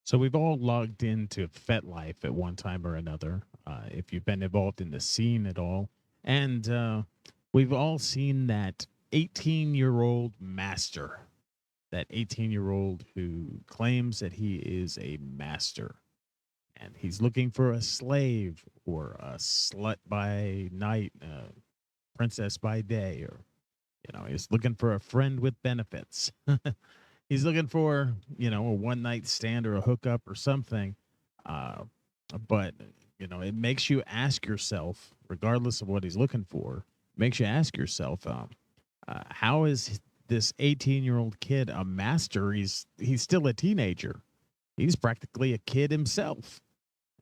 So we've all logged into FetLife at one time or another, if you've been involved in the scene at all. And we've all seen that 18-year-old master, that 18-year-old who claims that he is a master. And he's looking for a slave or a slut by night, princess by day, or, he's looking for a friend with benefits. He's looking for, a one night stand or a hookup or something. Uh, but, it makes you ask yourself, regardless of what he's looking for, makes you ask yourself, how is this 18-year-old kid a master? He's still a teenager. He's practically a kid himself.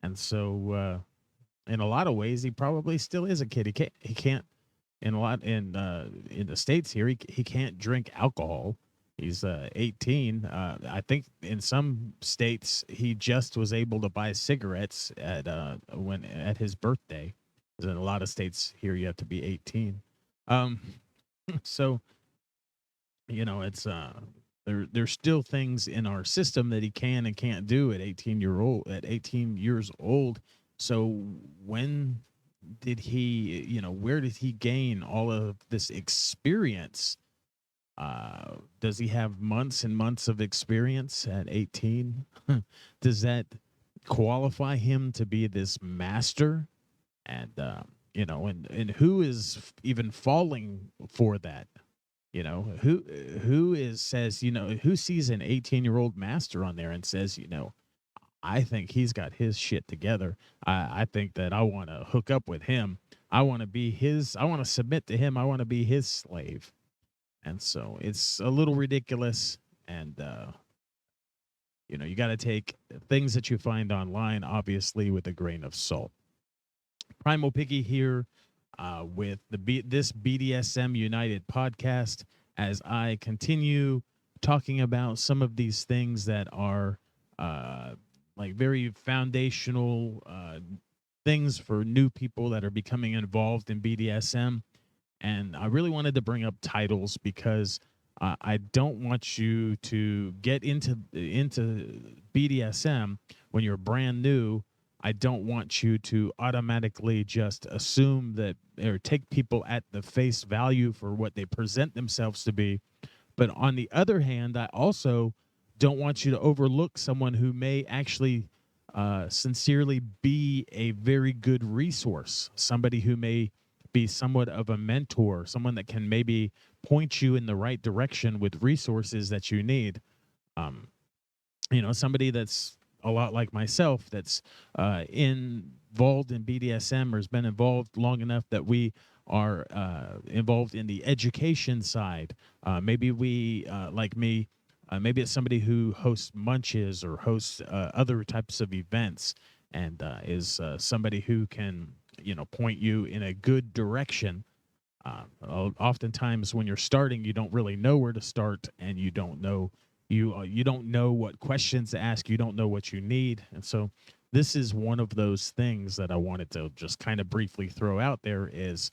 And so, in a lot of ways, he probably still is a kid. He can't in the states here. He can't drink alcohol. He's 18. I think in some states he just was able to buy cigarettes at his birthday. 'Cause in a lot of states here you have to be 18. Um, so it's there's still things in our system that he can and can't do at 18 years old. So when did he, where did he gain all of this experience? Does he have months and months of experience at 18? Does that qualify him to be this master? And and who is even falling for that? Who is says, who sees an 18-year-old master on there and says, I think he's got his shit together. I think that I want to hook up with him. I want to submit to him. I want to be his slave. And so it's a little ridiculous. And, you got to take things that you find online, obviously, with a grain of salt. Primal Piggy here with this BDSM United podcast as I continue talking about some of these things that are like very foundational things for new people that are becoming involved in BDSM. And I really wanted to bring up titles because I don't want you to get into BDSM when you're brand new. I don't want you to automatically just assume that or take people at the face value for what they present themselves to be. But on the other hand, I also don't want you to overlook someone who may actually sincerely be a very good resource, somebody who may be somewhat of a mentor, someone that can maybe point you in the right direction with resources that you need. Um, somebody that's a lot like myself that's involved in BDSM or has been involved long enough that we are involved in the education side. Maybe we, like me, maybe it's somebody who hosts munches or hosts other types of events and is somebody who can, point you in a good direction. Oftentimes when you're starting, you don't really know where to start, and you don't know you don't know what questions to ask. You don't know what you need, and so this is one of those things that I wanted to just kind of briefly throw out there. Is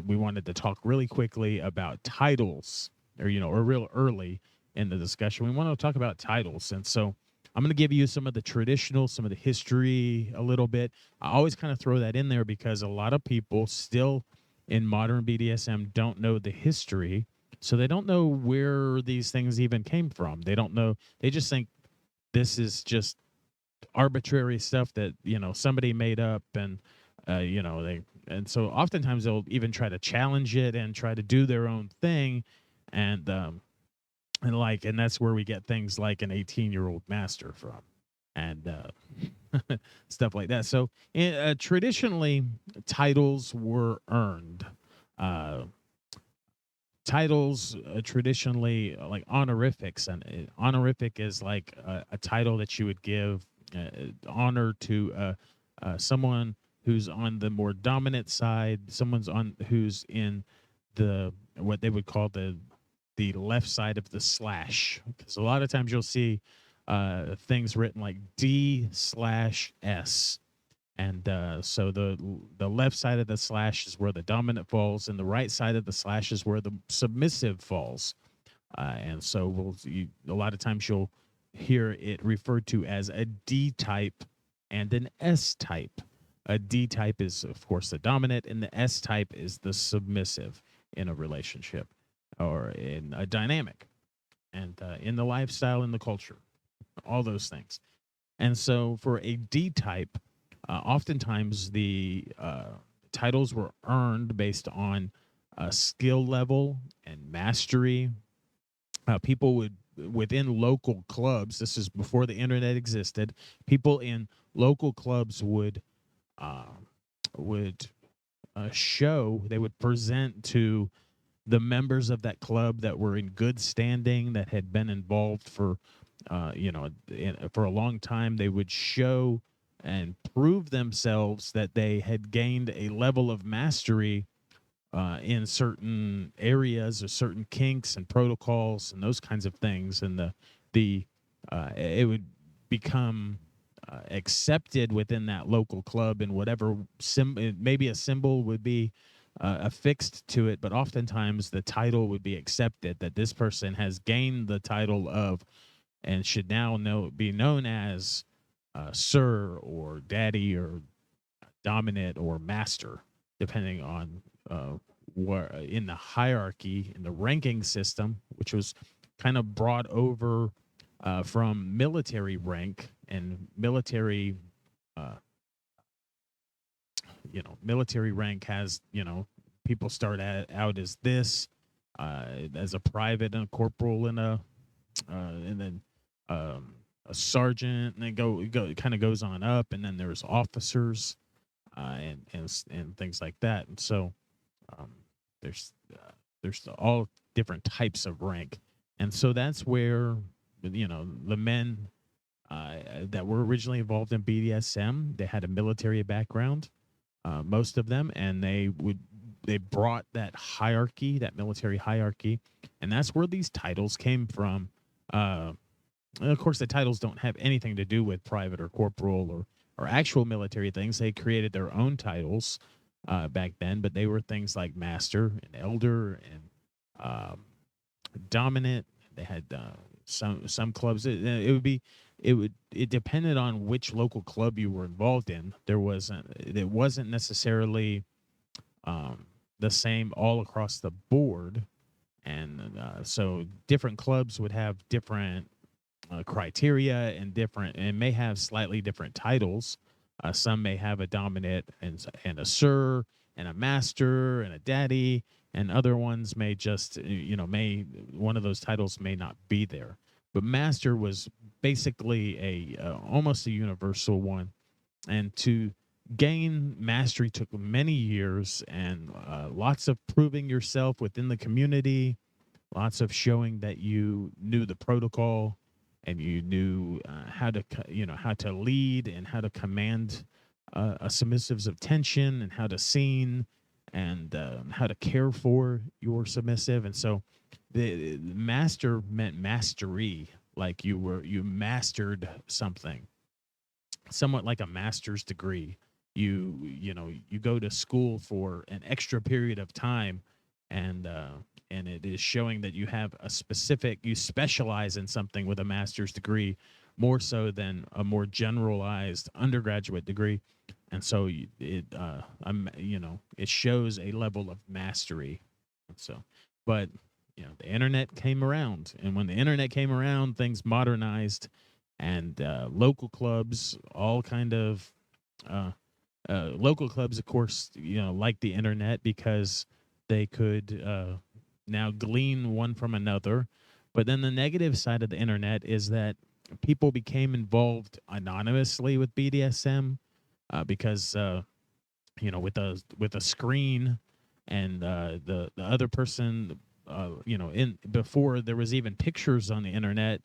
we wanted to talk really quickly about titles, or real early in the discussion. We want to talk about titles, and so I'm going to give you some of the traditional, some of the history a little bit. I always kind of throw that in there because a lot of people still in modern BDSM don't know the history. So they don't know where these things even came from. They don't know. They just think this is just arbitrary stuff that, somebody made up and, and so oftentimes they'll even try to challenge it and try to do their own thing. And that's where we get things like an 18-year-old master from and stuff like that. So traditionally, titles were earned. Uh, Titles traditionally like honorifics, and honorific is like a title that you would give honor to someone who's on the more dominant side, who's in the what they would call the left side of the slash, because a lot of times you'll see things written like D/S. And so the left side of the slash is where the dominant falls, and the right side of the slash is where the submissive falls. And so a lot of times you'll here it referred to as a D type and an S type. A D type is, of course, the dominant, and the S type is the submissive in a relationship or in a dynamic, and in the lifestyle, in the culture, all those things. And so for a D type, oftentimes the titles were earned based on skill level and mastery. People would, within local clubs, this is before the internet existed, people in local clubs uh, would show, they would present to the members of that club that were in good standing, that had been involved for, for a long time. They would show and prove themselves that they had gained a level of mastery in certain areas or certain kinks and protocols and those kinds of things, and the it would become accepted within that local club, and whatever maybe a symbol would be affixed to it, but oftentimes the title would be accepted, that this person has gained the title of and should now be known as sir or daddy or dominant or master, depending on where in the hierarchy, in the ranking system, which was kind of brought over from military rank and military. Uh, Military rank has, people start out as this, as a private and a corporal and then a sergeant, and then it kind of goes on up, and then there's officers and things like that. And so um, there's all different types of rank, and so that's where the men that were originally involved in BDSM, they had a military background, most of them, and they brought that hierarchy, that military hierarchy, and that's where these titles came from. And of course, the titles don't have anything to do with private or corporal or actual military things. They created their own titles back then, but they were things like master and elder and um, dominant. They had some clubs. It depended on which local club you were involved in. It wasn't necessarily the same all across the board, and so different clubs would have different criteria and may have slightly different titles. Some may have a dominant and a sir and a master and a daddy, and other ones may just may one of those titles may not be there. But master was basically a almost a universal one, and to gain mastery took many years and lots of proving yourself within the community, lots of showing that you knew the protocol and you knew how to lead and how to command a submissive's attention and how to scene and how to care for your submissive. And so the master meant mastery, like you mastered something, somewhat like a master's degree. You go to school for an extra period of time, and it is showing that you have you specialize in something with a master's degree more so than a more generalized undergraduate degree. And so it shows a level of mastery. And so, but the internet came around, and when the internet came around, things modernized, and local clubs all kind of local clubs, of course, like the internet, because they could now glean one from another. But then the negative side of the internet is that people became involved anonymously with BDSM because with a screen, and the other person, in before there was even pictures on the internet,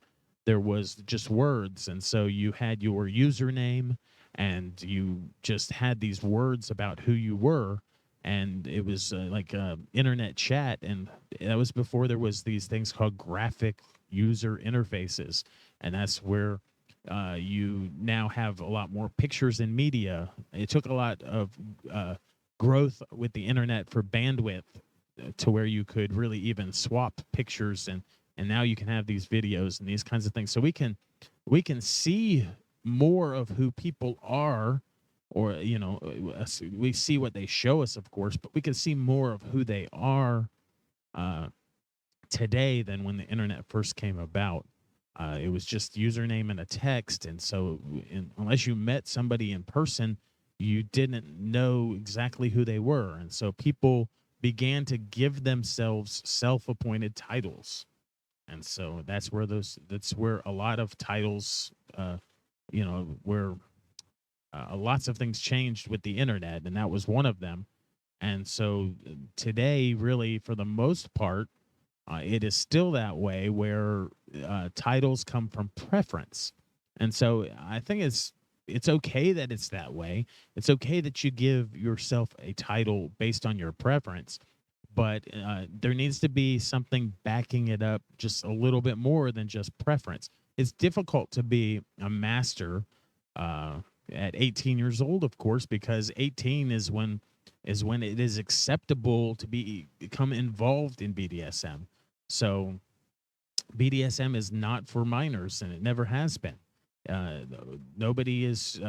there was just words, and so you had your username, and you just had these words about who you were, and it was like internet chat, and that was before there was these things called graphic user interfaces, and that's where you now have a lot more pictures and media. It took a lot of growth with the internet for bandwidth to where you could really even swap pictures, and now you can have these videos and these kinds of things. So we can we can see more of who people are, or we see what they show us, of course, but we can see more of who they are uh, today than when the internet first came about. It was just username and a text, and so unless you met somebody in person, you didn't know exactly who they were, and so people began to give themselves self-appointed titles, and so that's where a lot of titles, where lots of things changed with the internet, and that was one of them. And so today, really, for the most part, it is still that way, where titles come from preference. And so I think it's okay that it's that way. It's okay that you give yourself a title based on your preference, but there needs to be something backing it up just a little bit more than just preference. It's difficult to be a master uh, at 18 years old, of course, because 18 is when it is acceptable to become involved in BDSM. So BDSM is not for minors, and it never has been. Uh, Nobody is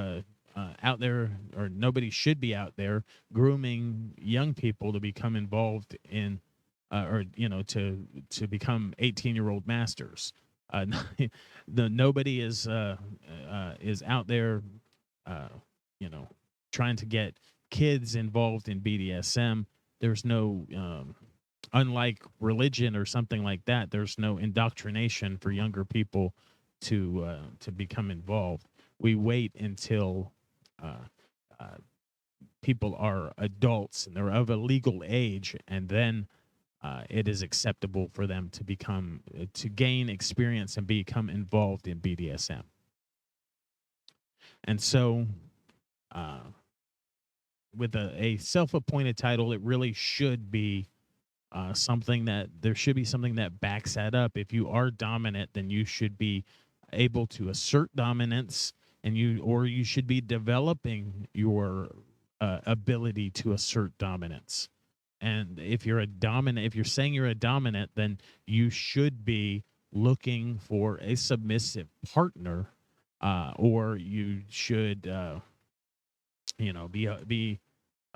out there, or nobody should be out there grooming young people to become involved in, or to become 18-year-old masters. Uh, Nobody is out there, uh, you know, trying to get kids involved in BDSM. There's no unlike religion or something like that, there's no indoctrination for younger people to become involved. We wait until uh, uh, people are adults and they're of a legal age, and then it is acceptable for them to gain experience and become involved in BDSM. And so, uh, with a self-appointed title, it really should be something that there should be something that backs that up. If you are dominant, then you should be able to assert dominance, and you should be developing your ability to assert dominance. And if you're saying you're a dominant, then you should be looking for a submissive partner, or you should, be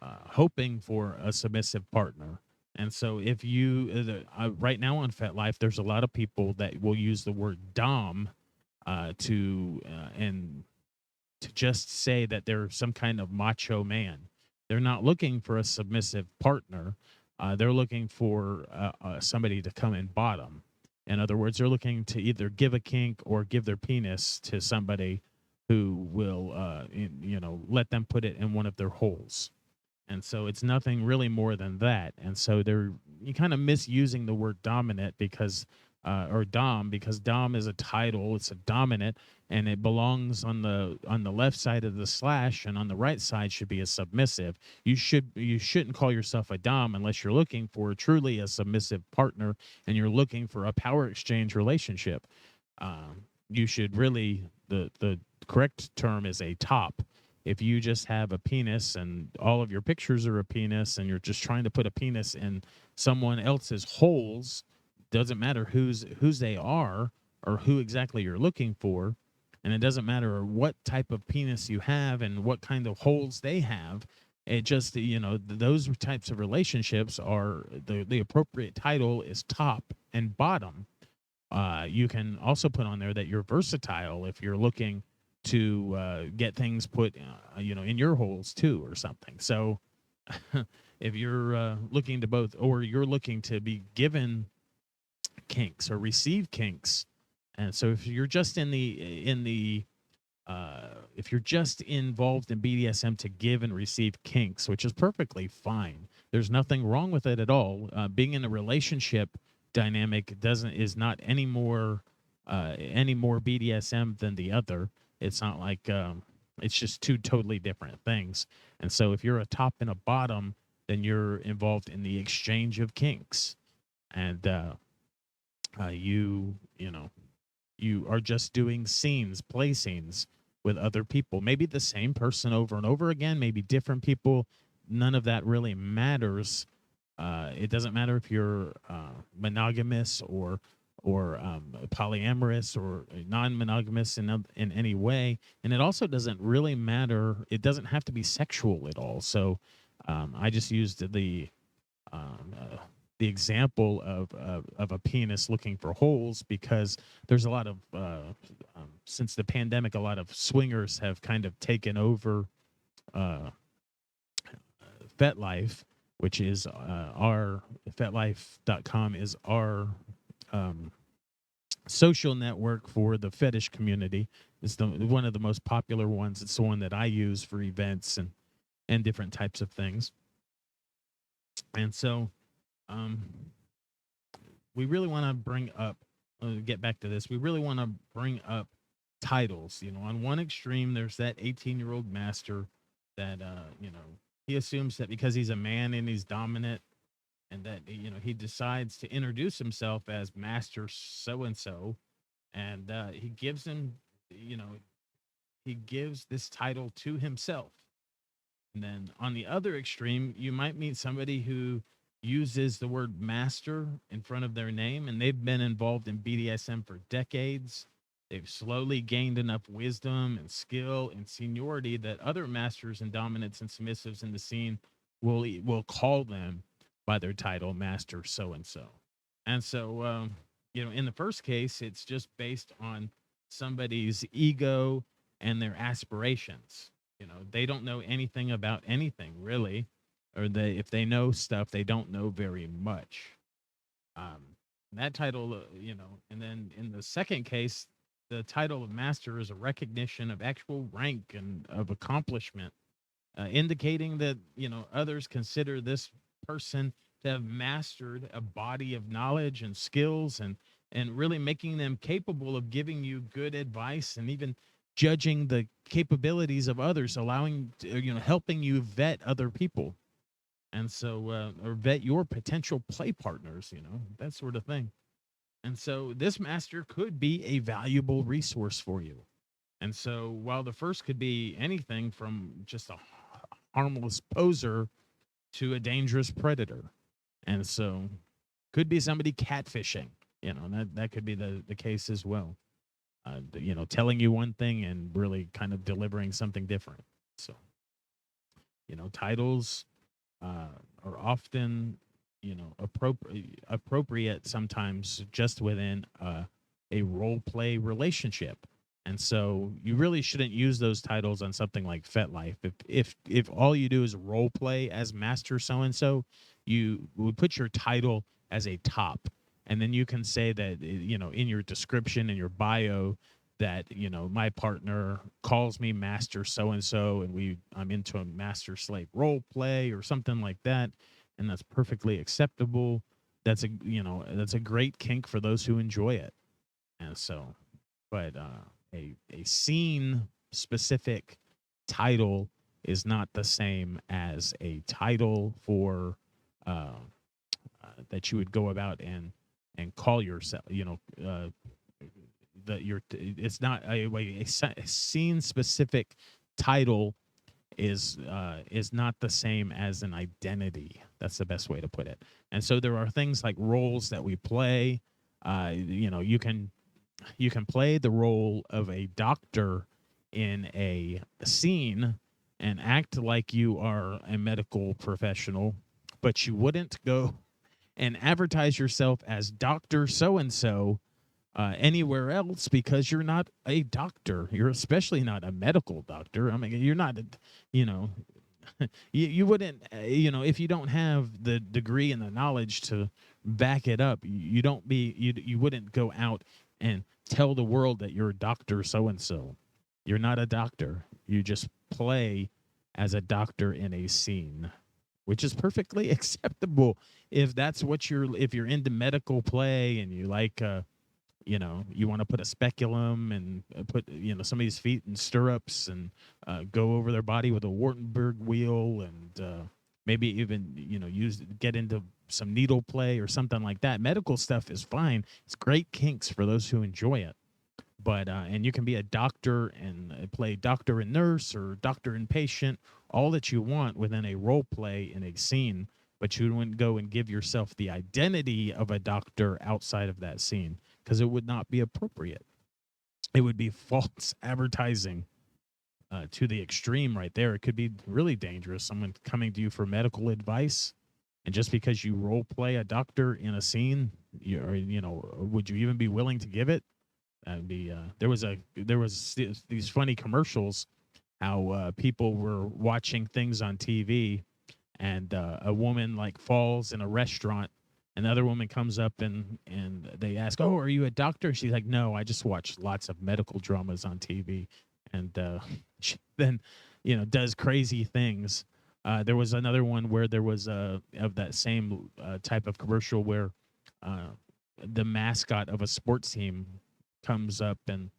hoping for a submissive partner. And so, if you right now on FetLife, there's a lot of people that will use the word dom and to just say that they're some kind of macho man. They're not looking for a submissive partner. They're looking for somebody to come in bottom. In other words, they're looking to either give a kink or give their penis to somebody who will, let them put it in one of their holes. And so it's nothing really more than that. And so you kind of misusing the word dominant because or dom, because dom is a title, it's a dominant, and it belongs on the left side of the slash, and on the right side should be a submissive. You shouldn't call yourself a dom unless you're looking for truly a submissive partner and you're looking for a power exchange relationship. You should really, the correct term is a top. If you just have a penis and all of your pictures are a penis and you're just trying to put a penis in someone else's holes, doesn't matter whose they are or who exactly you're looking for, and it doesn't matter what type of penis you have and what kind of holes they have. It just, those types of relationships are the appropriate title is top and bottom. You can also put on there that you're versatile if you're looking to get things put, in your holes too, or something. So, if you're looking to both, or you're looking to be given kinks or receive kinks, and so if you're just if you're just involved in BDSM to give and receive kinks, which is perfectly fine. There's nothing wrong with it at all. Being in a relationship dynamic is not any more BDSM than the other. It's not like it's just two totally different things. And so if you're a top and a bottom, then you're involved in the exchange of kinks, and you are just doing play scenes with other people, maybe the same person over and over again, maybe different people. None of that really matters. It doesn't matter if you're monogamous or polyamorous or non-monogamous in any way. And it also doesn't really matter. It doesn't have to be sexual at all. So I just used um, uh, the example of a penis looking for holes because there's a lot of since the pandemic, a lot of swingers have kind of taken over uh, FetLife, which is our FetLife.com is our um, social network for the fetish community. It's the one of the most popular ones. It's the one that I use for events and different types of things. And so um, we really want to bring up, get back to this. We really want to bring up titles. You know, on one extreme, there's that 18-year-old master that, you know, he assumes that because he's a man and he's dominant, and that, you know, he decides to introduce himself as Master so and so, and he gives him, you know, he gives this title to himself. And then on the other extreme, you might meet somebody who uses the word master in front of their name, and they've been involved in BDSM for decades. They've slowly gained enough wisdom and skill and seniority that other masters and dominants and submissives in the scene will call them by their title, master so and so. And so, you know, in the first case, it's just based on somebody's ego and their aspirations. You know, they don't know anything about anything really, or they if they know stuff, they don't know very much. That title, you know, and then in the second case, the title of master is a recognition of actual rank and of accomplishment, indicating that, you know, others consider this person to have mastered a body of knowledge and skills, and really making them capable of giving you good advice and even judging the capabilities of others, allowing you know, helping you vet other people, and so or vet your potential play partners, you know, that sort of thing. And so this master could be a valuable resource for you. And so while the first could be anything from just a harmless poser to a dangerous predator. And so could be somebody catfishing, you know, that could be the case as well. You know, telling you one thing and really kind of delivering something different. So, you know, titles are often, you know, appropriate sometimes just within a role play relationship. And so you really shouldn't use those titles on something like FetLife. If all you do is role play as Master so and so, you would put your title as a top, and then you can say that, you know, in your description, in your bio, that, you know, my partner calls me Master so and so, and I'm into a master slave role play or something like that, and that's perfectly acceptable. That's a, you know, that's a great kink for those who enjoy it. And so, but a scene specific title is not the same as a title for that you would go about and call yourself, you know, that you're, it's not a scene specific title is not the same as an identity. That's the best way to put it. And so there are things like roles that we play. You know, you can play the role of a doctor in a scene and act like you are a medical professional, but you wouldn't go and advertise yourself as Dr. So and so anywhere else, because you're not a doctor. You're especially not a medical doctor. I mean, you're not, you know, you wouldn't, you know, if you don't have the degree and the knowledge to back it up, you don't be, you wouldn't go out and tell the world that you're a doctor so and so. You're not a doctor. You just play as a doctor in a scene, which is perfectly acceptable if that's what if you're into medical play and you like you know, you want to put a speculum and put, you know, somebody's feet in stirrups and go over their body with a Wartenberg wheel, and maybe even, you know, get into some needle play or something like that. Medical stuff is fine. It's great kinks for those who enjoy it. But and you can be a doctor and play doctor and nurse or doctor and patient, all that you want within a role play in a scene. But you wouldn't go and give yourself the identity of a doctor outside of that scene, because it would not be appropriate. It would be false advertising to the extreme right there. It could be really dangerous. Someone coming to you for medical advice, and just because you role play a doctor in a scene, would you even be willing to give it? That'd be there was these funny commercials how people were watching things on TV, and a woman like falls in a restaurant. Another woman comes up and they ask, "Oh, are you a doctor?" She's like, "No, I just watch lots of medical dramas on TV." And she then, does crazy things. There was another one where there was of that same type of commercial where the mascot of a sports team comes up and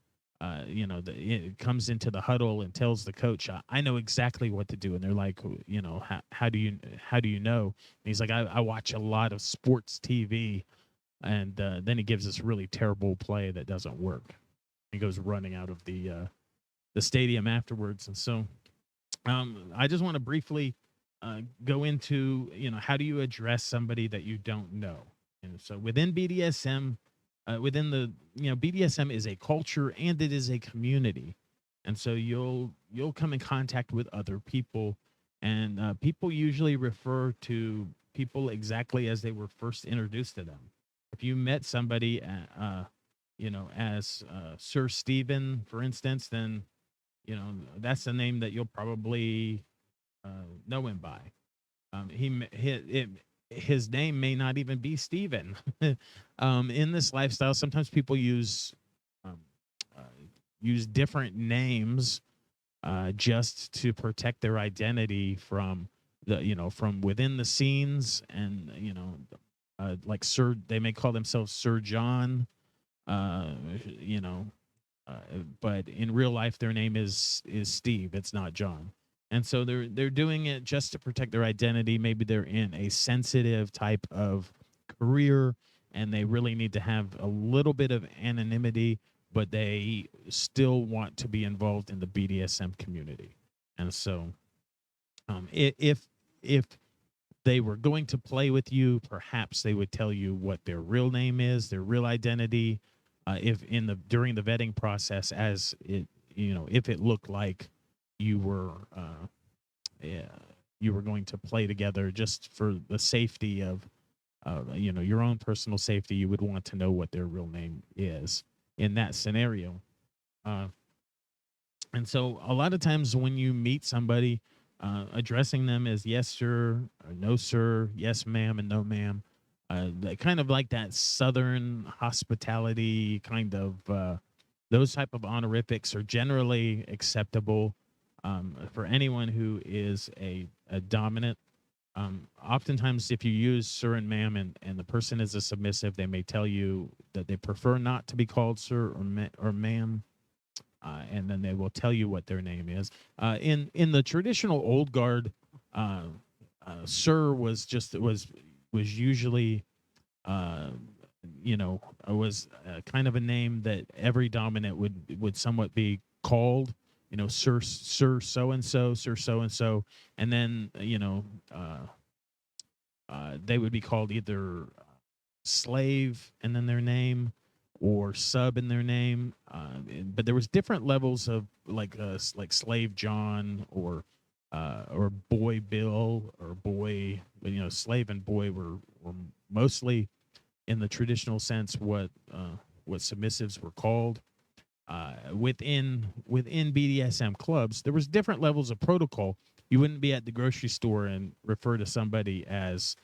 it comes into the huddle and tells the coach, I know exactly what to do. And they're like, how do you know? And he's like, I watch a lot of sports TV. And then he gives this really terrible play that doesn't work. He goes running out of the stadium afterwards. And so I just want to briefly go into, how do you address somebody that you don't know? And so within BDSM, within the, BDSM is a culture and it is a community. And so you'll come in contact with other people, and people usually refer to people exactly as they were first introduced to them. If you met somebody, as Sir Stephen, for instance, then that's the name that you'll probably know him by. His name may not even be Stephen. In this lifestyle, sometimes people um, uh, use different names just to protect their identity from from within the scenes, and like Sir, they may call themselves Sir John, uh, you know, uh, but in real life their name is Steve. It's not John. And so they're doing it just to protect their identity. Maybe they're in a sensitive type of career and they really need to have a little bit of anonymity, but they still want to be involved in the BDSM community. And so if they were going to play with you, perhaps they would tell you what their real name is, their real identity. If in the during the vetting process, as it if it looked like you were yeah, you were going to play together just for the safety of your own personal safety, you would want to know what their real name is in that scenario. Uh, and so a lot of times when you meet somebody, addressing them as yes sir or no sir, yes ma'am and no ma'am, kind of like that southern hospitality kind of those type of honorifics are generally acceptable for anyone who is a dominant. Oftentimes, if you use sir and ma'am and the person is a submissive, they may tell you that they prefer not to be called sir or ma'am, and then they will tell you what their name is. In the traditional old guard, sir was usually was kind of a name that every dominant would somewhat be called. Sir so and so, sir so and so, and then they would be called either slave and then their name, or sub in their name. But there was different levels of like slave John or boy Bill or boy. Slave and boy were mostly in the traditional sense what submissives were called. Within BDSM clubs, there was different levels of protocol. You wouldn't be at the grocery store and refer to somebody as,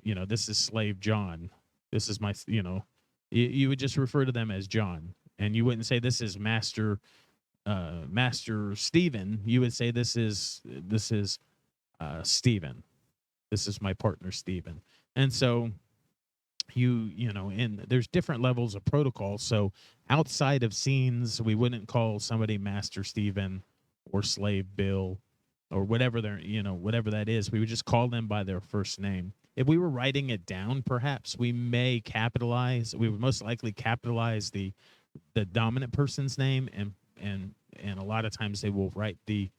this is slave John. This is my, you would just refer to them as John, and you wouldn't say this is Master Stephen. You would say this is Stephen. This is my partner Stephen. And so and there's different levels of protocol. So outside of scenes, we wouldn't call somebody Master Stephen or Slave Bill or whatever whatever that is. We would just call them by their first name. If we were writing it down, perhaps we may capitalize. We would most likely capitalize the dominant person's name, and a lot of times they will write the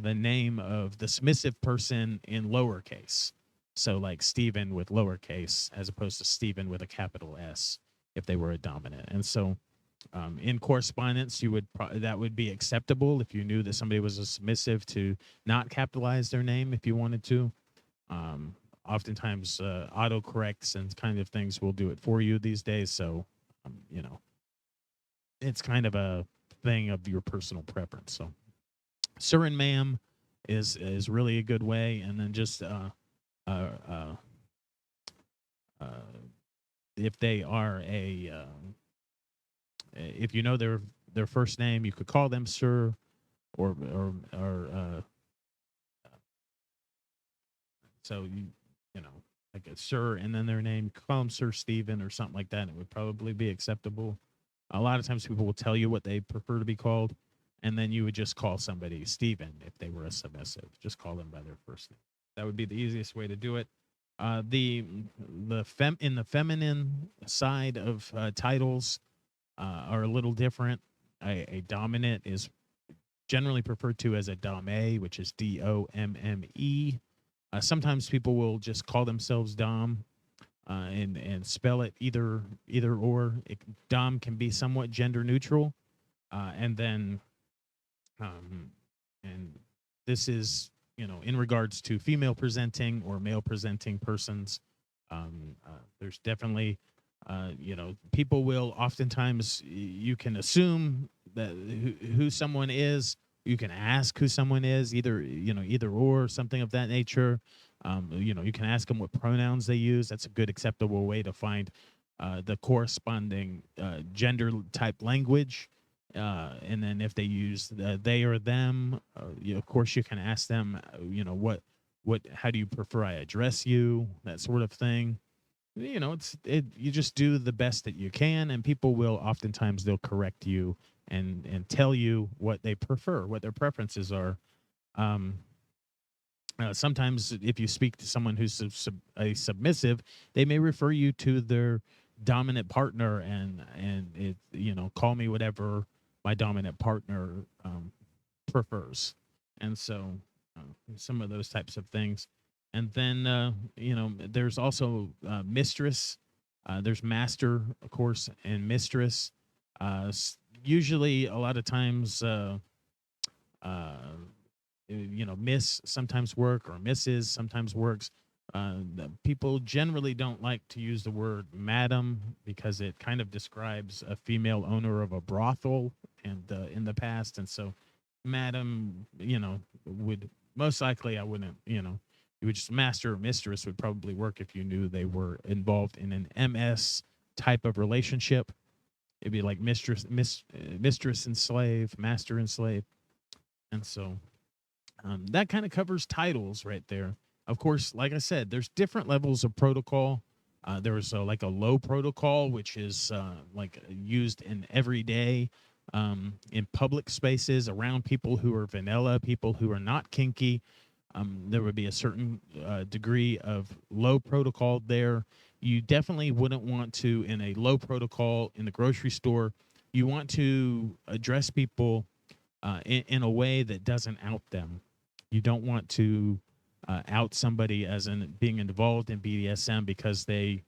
name of the submissive person in lowercase. So like Stephen with lowercase as opposed to Stephen with a capital S. if they were a dominant. And so in correspondence, you would that would be acceptable if you knew that somebody was a submissive to not capitalize their name if you wanted to. Um, Oftentimes, autocorrects and kind of things will do it for you these days. So, you know, it's kind of a thing of your personal preference. So, sir and ma'am is really a good way, and then just uh, uh, uh, if they are if you know their first name, you could call them sir, or so you know, like a sir and then their name, call them Sir Stephen or something like that. It would probably be acceptable. A lot of times people will tell you what they prefer to be called, and then you would just call somebody Stephen if they were a submissive. Just call them by their first name. That would be the easiest way to do it. In the feminine side of titles are a little different. A dominant is generally referred to as a dame, which is Domme. Sometimes people will just call themselves dom and spell it either or. Dom can be somewhat gender neutral, and then and this is in regards to female presenting or male presenting persons. There's definitely people will oftentimes, you can assume that who someone is. You can ask who someone is, either or something of that nature. You can ask them what pronouns they use. That's a good acceptable way to find the corresponding gender type language. And then if they use they or them, of course you can ask them, how do you prefer I address you? That sort of thing. You just do the best that you can, and people will oftentimes they'll correct you and tell you what they prefer, what their preferences are. Sometimes if you speak to someone who's a submissive, they may refer you to their dominant partner and call me whatever my dominant partner prefers. And so some of those types of things. And then there's also mistress. There's master, of course, and mistress. Usually a lot of times uh, miss sometimes work, or Mrs. sometimes works. People generally don't like to use the word madam because it kind of describes a female owner of a brothel and in the past. And so madam, would most likely, I wouldn't, you would just master or mistress would probably work if you knew they were involved in an MS type of relationship. It'd be like mistress and slave, master and slave. And so that kind of covers titles right there. Of course, like I said, there's different levels of protocol. There's like a low protocol, which is like used in everyday, in public spaces around people who are vanilla, people who are not kinky. There would be a certain degree of low protocol there. You definitely wouldn't want to, in a low protocol in the grocery store, you want to address people in a way that doesn't out them. You don't want to out somebody as in being involved in BDSM because they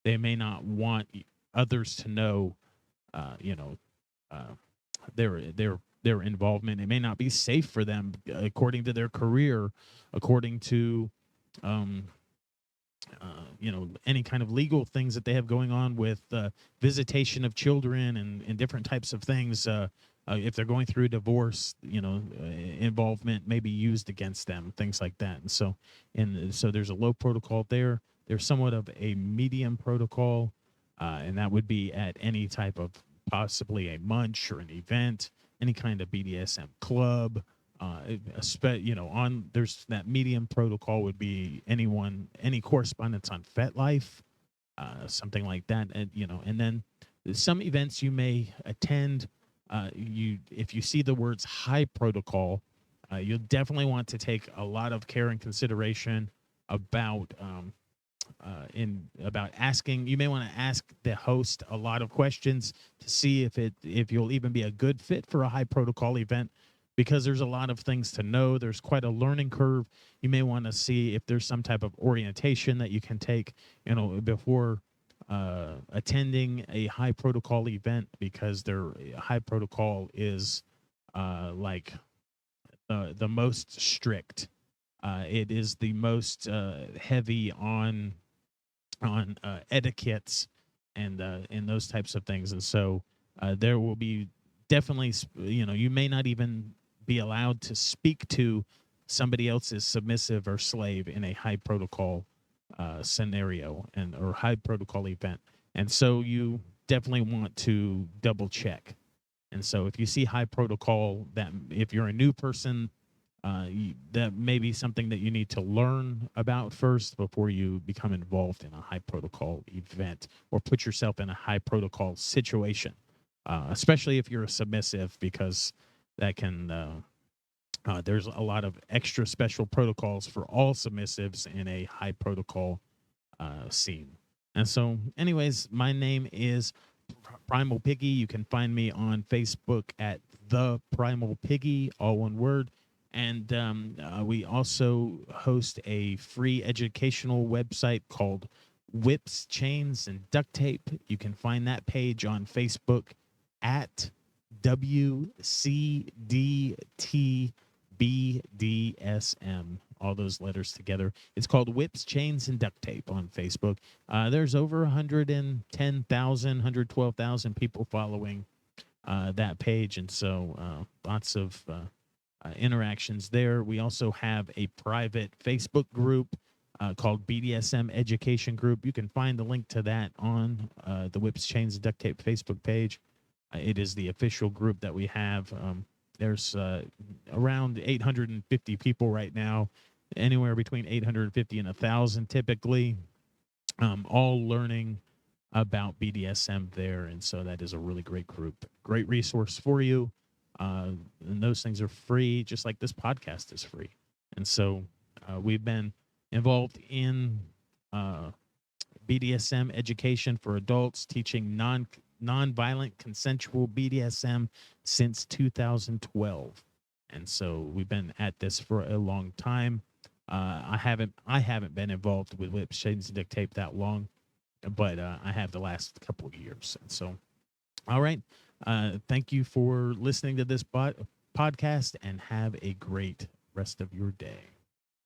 may not want others to know, uh, their involvement. It may not be safe for them according to their career, according to um, any kind of legal things that they have going on with visitation of children and different types of things. If they're going through a divorce, involvement may be used against them, things like that. And so there's a low protocol there. There's somewhat of a medium protocol, and that would be at any type of possibly a munch or an event, any kind of BDSM club. There's that medium protocol would be any correspondence on FetLife, something like that. And then some events you may attend, if you see the words high protocol, you'll definitely want to take a lot of care and consideration about about asking. You may want to ask the host a lot of questions to see if you'll even be a good fit for a high protocol event, because there's a lot of things to know. There's quite a learning curve. You may want to see if there's some type of orientation that you can take, before attending a high protocol event, because their high protocol is like the most strict. It is the most heavy on etiquettes and those types of things. And so there will be definitely, you may not even be allowed to speak to somebody else's submissive or slave in a high protocol scenario and or high protocol event. And so you definitely want to double check. And so if you see high protocol, that if you're a new person, that may be something that you need to learn about first before you become involved in a high protocol event or put yourself in a high protocol situation, especially if you're a submissive, because that can there's a lot of extra special protocols for all submissives in a high protocol scene. And so, anyways, my name is Primal Piggy. You can find me on Facebook at the Primal Piggy, all one word. And we also host a free educational website called Whips, Chains, and Duct Tape. You can find that page on Facebook at WCDT BDSM, all those letters together. It's called Whips, Chains, and Duct Tape on Facebook. There's over 110,000, 112,000 people following that page, and so lots of interactions there. We also have a private Facebook group called BDSM Education Group. You can find the link to that on the Whips, Chains, and Duct Tape Facebook page. It is the official group that we have. There's around 850 people right now, anywhere between 850 and 1,000 typically, all learning about BDSM there. And so that is a really great group, great resource for you. And those things are free, just like this podcast is free. And so we've been involved in BDSM education for adults, teaching nonviolent consensual BDSM since 2012. And so we've been at this for a long time. I haven't been involved with Whips, Chains, and Duct Tape that long, but I have the last couple of years. And so, all right. Thank you for listening to this podcast, and have a great rest of your day.